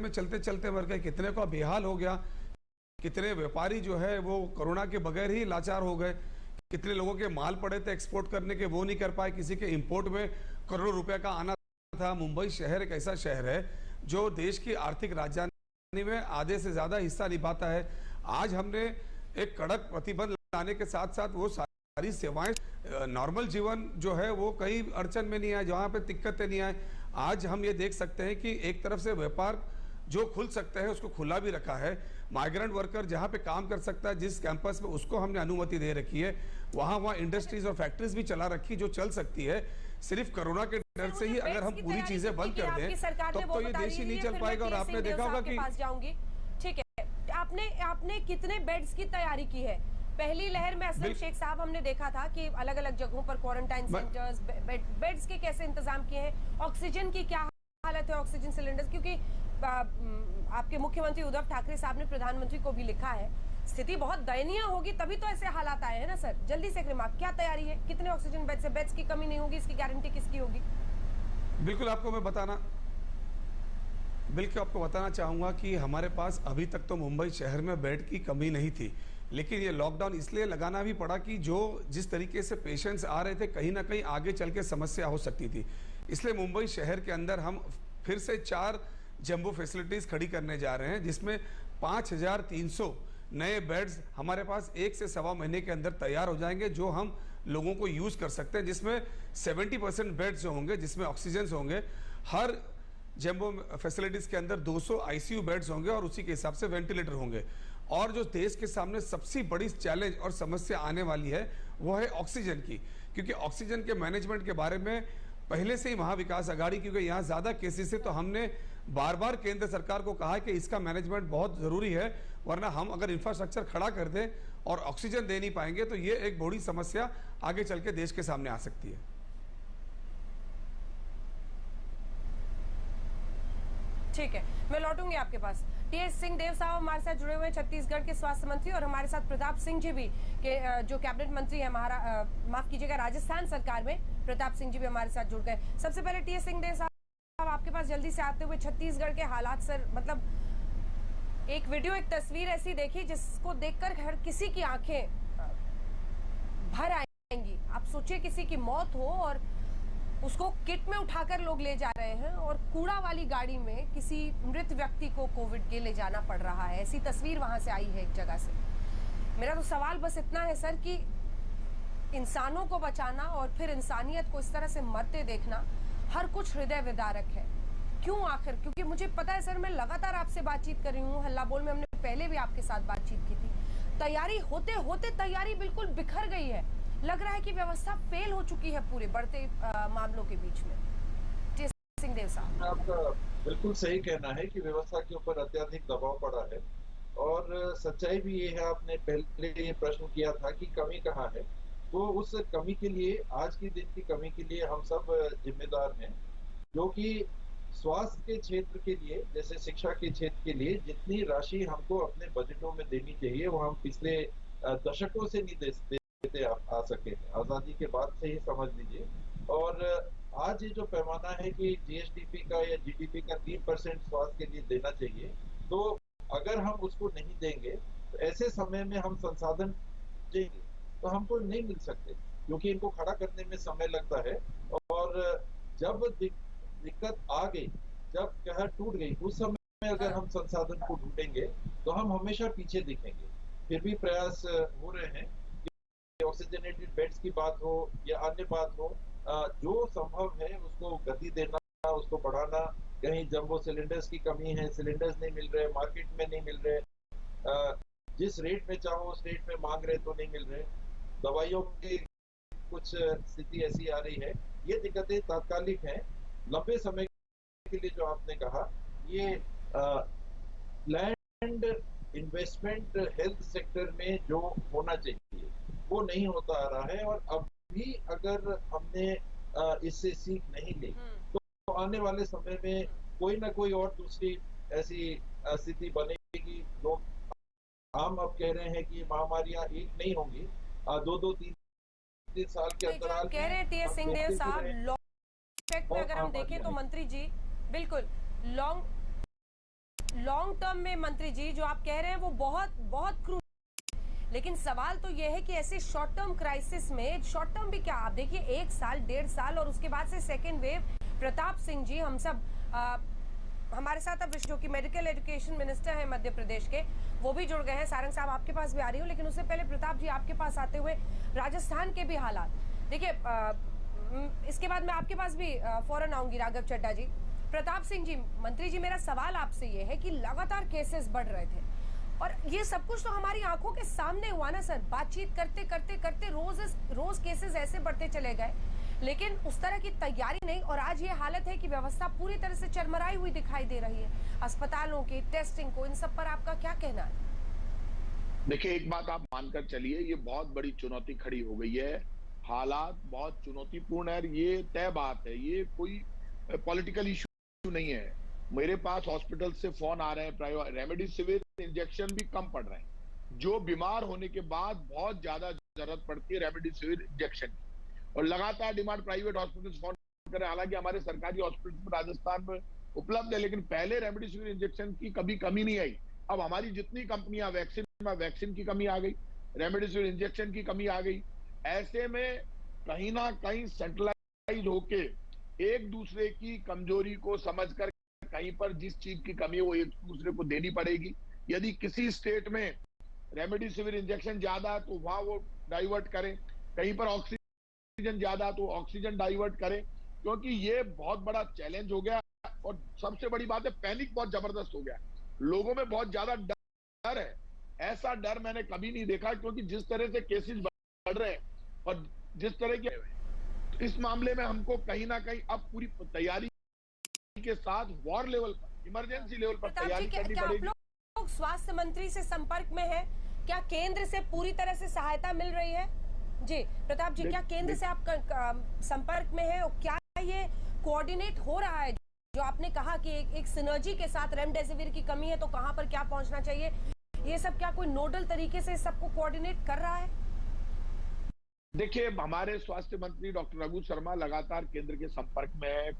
में चलते चलते मर गए, कितने का बेहाल हो गया, कितने व्यापारी जो है वो कोरोना के बगैर ही लाचार हो गए, कितने लोगों के माल पड़े थे एक्सपोर्ट करने के, वो नहीं कर पाए, किसी के इंपोर्ट में करोड़ों रुपए का आना था। मुंबई शहर एक ऐसा शहर है जो देश की आर्थिक राजधानी में आधे से ज्यादा हिस्सा निभाता है। आज हमने एक कड़क प्रतिबंध लाने के साथ साथ वो सारी सेवाएं, नॉर्मल जीवन जो है वो कहीं अड़चन में नहीं आए, जहाँ पे दिक्कतें नहीं आए। आज हम ये देख सकते हैं कि एक तरफ से व्यापार जो खुल सकता है उसको खुला भी रखा है। माइग्रेंट वर्कर जहाँ पे काम कर सकता है जिस कैंपस में, उसको हमने अनुमति दे रखी है। वहाँ इंडस्ट्रीज और फैक्ट्रीज भी चला रखी जो चल सकती है। सिर्फ कोरोना के डर से ही अगर हम पूरी चीजें बंद कर दें तब तो ये देश ही नहीं चल पाएगा। और आपने देखा होगा कि ठीक है, आपने कितने बेड्स की तैयारी की है? पहली लहर में असलम शेख साहब हमने देखा था कि अलग अलग जगहों पर क्वारंटाइन सेंटर्स, बेड्स के कैसे इंतजाम किए हैं, ऑक्सीजन की क्या हालत है, ऑक्सीजन सिलेंडर्स, क्योंकि आपके मुख्यमंत्री उद्धव ठाकरे साहब ने प्रधानमंत्री को भी लिखा है, स्थिति बहुत दयनीय होगी तभी तो ऐसे हालात आए हैं ना सर। जल्दी से रिमार्क, क्या तैयारी है, कितने ऑक्सीजन बेड्स है, बेड्स की कमी नहीं होगी, इसकी गारंटी किसकी होगी? बिल्कुल आपको बताना चाहूंगा कि हमारे पास अभी तक तो मुंबई शहर में बेड की कमी नहीं थी, लेकिन ये लॉकडाउन इसलिए लगाना भी पड़ा कि जिस तरीके से पेशेंट्स आ रहे थे कहीं ना कहीं आगे चल के समस्या हो सकती थी। इसलिए मुंबई शहर के अंदर हम फिर से 4 जंबो फैसिलिटीज खड़ी करने जा रहे हैं, जिसमें 5300 नए बेड्स हमारे पास 1 से सवा महीने के अंदर तैयार हो जाएंगे, जो हम लोगों को यूज कर सकते हैं, जिसमें 70% बेड्स जो होंगे जिसमें ऑक्सीजन होंगे। हर जंबो फैसिलिटीज के अंदर 200 आईसीयू बेड्स होंगे और उसी के हिसाब से वेंटिलेटर होंगे। और जो देश के सामने सबसे बड़ी चैलेंज और समस्या आने वाली है वो है ऑक्सीजन की, क्योंकि ऑक्सीजन के मैनेजमेंट के बारे में पहले से ही महाविकास आघाड़ी, क्योंकि यहाँ ज्यादा केसेस है, तो हमने बार बार केंद्र सरकार को कहा कि इसका मैनेजमेंट बहुत जरूरी है, वरना हम अगर इंफ्रास्ट्रक्चर खड़ा कर दें और ऑक्सीजन दे नहीं पाएंगे तो ये एक बड़ी समस्या आगे चल के देश के सामने आ सकती है। ठीक है, मैं लौटूंगी आपके पास। टीएस सिंहदेव साहब हमारे साथ जुड़े हुए हैं, छत्तीसगढ़ के स्वास्थ्य मंत्री, और हमारे साथ प्रताप सिंह जी भी जो कैबिनेट मंत्री है माफ कीजिएगा राजस्थान सरकार में, प्रताप सिंह जी भी हमारे साथ जुड़ गए। सबसे पहले टीएस सिंहदेव साहब आपके पास जल्दी से आते हुए, छत्तीसगढ़ के हालात सर, मतलब एक वीडियो, एक तस्वीर ऐसी देखी जिसको देखकर हर किसी की आंखें भर आएंगी। आप सोचिए किसी की मौत हो और उसको किट में उठाकर लोग ले जा रहे हैं और कूड़ा वाली गाड़ी में किसी मृत व्यक्ति को कोविड के ले जाना पड़ रहा है। ऐसी तस्वीर वहां से आई है एक जगह से। मेरा तो सवाल बस इतना है सर कि इंसानों को बचाना और फिर इंसानियत को इस तरह से मरते देखना हर कुछ हृदय विदारक है। क्यों आखिर? क्योंकि मुझे पता है सर, मैं लगातार आपसे बातचीत कर रही हूँ, हल्ला बोल में हमने पहले भी आपके साथ बातचीत की थी। तैयारी होते होते तैयारी बिल्कुल बिखर गई है। लग रहा है कि व्यवस्था फेल हो चुकी है पूरे बढ़ते मामलों के बीच में। सिंहदेव साहब, आपका बिल्कुल सही कहना है कि व्यवस्था के ऊपर अत्यधिक दबाव पड़ा है, और सच्चाई भी ये है, आपने पहले ये प्रश्न किया था कि कमी कहाँ है, तो उस कमी के लिए, आज की दिन की कमी के लिए हम सब जिम्मेदार हैं, जो कि स्वास्थ्य के क्षेत्र के लिए, जैसे शिक्षा के क्षेत्र के लिए जितनी राशि हमको अपने बजटों में देनी चाहिए वो हम पिछले दशकों से नहीं देते आ सके, आजादी के बाद से ही समझ लीजिए। और आज ये जो पैमाना है कि जीएसडीपी का या जीडीपी का 3% स्वास्थ्य के लिए देना चाहिए, तो अगर हम उसको नहीं देंगे तो ऐसे समय में हम संसाधन देंगे तो हमको नहीं मिल सकते, क्योंकि इनको खड़ा करने में समय लगता है। और जब दिक्कत आ गई, जब कहर टूट गई, उस समय में अगर हम संसाधन को ढूंढेंगे तो हम हमेशा पीछे दिखेंगे। फिर भी प्रयास हो रहे हैं कि ऑक्सीजनेटेड बेड्स की बात हो या अन्य बात हो, जो संभव है उसको गति देना, उसको बढ़ाना। कहीं जंबो सिलेंडर्स की कमी है, सिलेंडर्स नहीं मिल रहे, मार्केट में नहीं मिल रहे, जिस रेट में चाहो उस रेट में मांग रहे तो नहीं मिल रहे, दवाइयों की कुछ स्थिति ऐसी आ रही है। ये दिक्कतें तात्कालिक हैं। लंबे समय के लिए जो आपने कहा, ये लैंड इन्वेस्टमेंट हेल्थ सेक्टर में जो होना चाहिए वो नहीं होता आ रहा है, और अभी अगर हमने इससे सीख नहीं ली तो आने वाले समय में कोई ना कोई और दूसरी ऐसी स्थिति बनेगी। लोग हम अब कह रहे हैं कि महामारियां एक नहीं होंगी, 2-2, 3 साल के अंतराल कह रहे हैं टीएस सिंहदेव साहब, लॉन्ग इफेक्ट में अगर हम देखें तो मंत्री जी बिल्कुल लॉन्ग लॉन्ग टर्म में मंत्री जी जो आप कह रहे हैं वो बहुत बहुत क्रूर, लेकिन सवाल तो यह है कि ऐसे शॉर्ट टर्म क्राइसिस में, शॉर्ट टर्म भी क्या, आप देखिए 1 साल 1.5 साल और उसके बाद से सेकेंड वेव, प्रताप सिंह जी हम सब हमारे साथ अब जो कि मेडिकल एजुकेशन मिनिस्टर है मध्य प्रदेश के, वो भी जुड़ गए हैं। सारंग साहब आपके पास भी आ रही हूँ, लेकिन उससे पहले प्रताप जी आपके पास आते हुए राजस्थान के भी हालात देखिए, इसके बाद मैं आपके पास भी फौरन आऊंगी। राघव चड्ढा जी, प्रताप सिंह जी, मंत्री जी, मेरा सवाल आपसे ये है कि लगातार केसेस बढ़ रहे थे और ये सब कुछ तो हमारी आंखों के सामने हुआ ना सर, बातचीत करते करते करते रोज केसेस ऐसे बढ़ते चले गए, लेकिन उस तरह की तैयारी नहीं, और आज ये हालत है कि व्यवस्था पूरी तरह से चरमराई हुई दिखाई दे रही है। अस्पतालों की टेस्टिंग को, इन सब पर आपका क्या कहना है? देखिए, एक बात आप मानकर चलिए, ये बहुत बड़ी चुनौती खड़ी हो गई है। हालात बहुत चुनौतीपूर्ण है, ये तय बात है, ये कोई पॉलिटिकल इशू नहीं है। मेरे पास हॉस्पिटल से फोन आ रहे हैं, रेमडेसिविर इंजेक्शन भी कम पड़ रहे हैं। जो बीमार होने के बाद बहुत ज्यादा जरूरत पड़ती है रेमडेसिविर इंजेक्शन की, और लगातार डिमांड प्राइवेट हॉस्पिटल फोन कर रहे हैं। हालांकि हमारे सरकारी हॉस्पिटल राजस्थान में उपलब्ध है, लेकिन पहले रेमडेसिविर इंजेक्शन की कभी कमी नहीं आई। अब हमारी जितनी कंपनियां वैक्सीन की कमी आ गई, रेमडेसिविर इंजेक्शन की कमी आ गई। ऐसे में कहीं ना कहीं सेंट्रलाइज होके एक दूसरे की कमजोरी को समझकर कहीं पर जिस चीज की कमी है वो एक दूसरे को देनी पड़ेगी। यदि किसी स्टेट में रेमडेसिविर इंजेक्शन ज्यादा है तो वहां वो डाइवर्ट करें, कहीं पर ऑक्सीजन ज्यादा तो ऑक्सीजन डाइवर्ट करें, क्योंकि ये बहुत बड़ा चैलेंज हो गया। और सबसे बड़ी बात है, पैनिक बहुत जबरदस्त हो गया, लोगों में बहुत ज्यादा डर है। ऐसा डर मैंने कभी नहीं देखा, क्योंकि जिस तरह से केसेस बढ़ रहे हैं और जिस तरह के, इस मामले में हमको कहीं ना कहीं अब पूरी तैयारी के साथ वॉर लेवल पर, इमरजेंसी लेवल पर तैयारी करनी पड़ेगी। आप लोग स्वास्थ्य मंत्री से संपर्क में है? क्या केंद्र से पूरी तरह से सहायता मिल रही है? जी प्रताप जी, क्या केंद्र से आप संपर्क में है और क्या ये कोऑर्डिनेट हो रहा है? जो आपने कहा कि एक सिनर्जी के साथ रेमडेसिविर की कमी है तो कहां पर क्या पहुंचना चाहिए, ये सब क्या कोई नोडल तरीके से सबको कोऑर्डिनेट कर रहा है? देखिए, हमारे स्वास्थ्य मंत्री डॉक्टर रघु शर्मा लगातार केंद्र के संपर्क में है।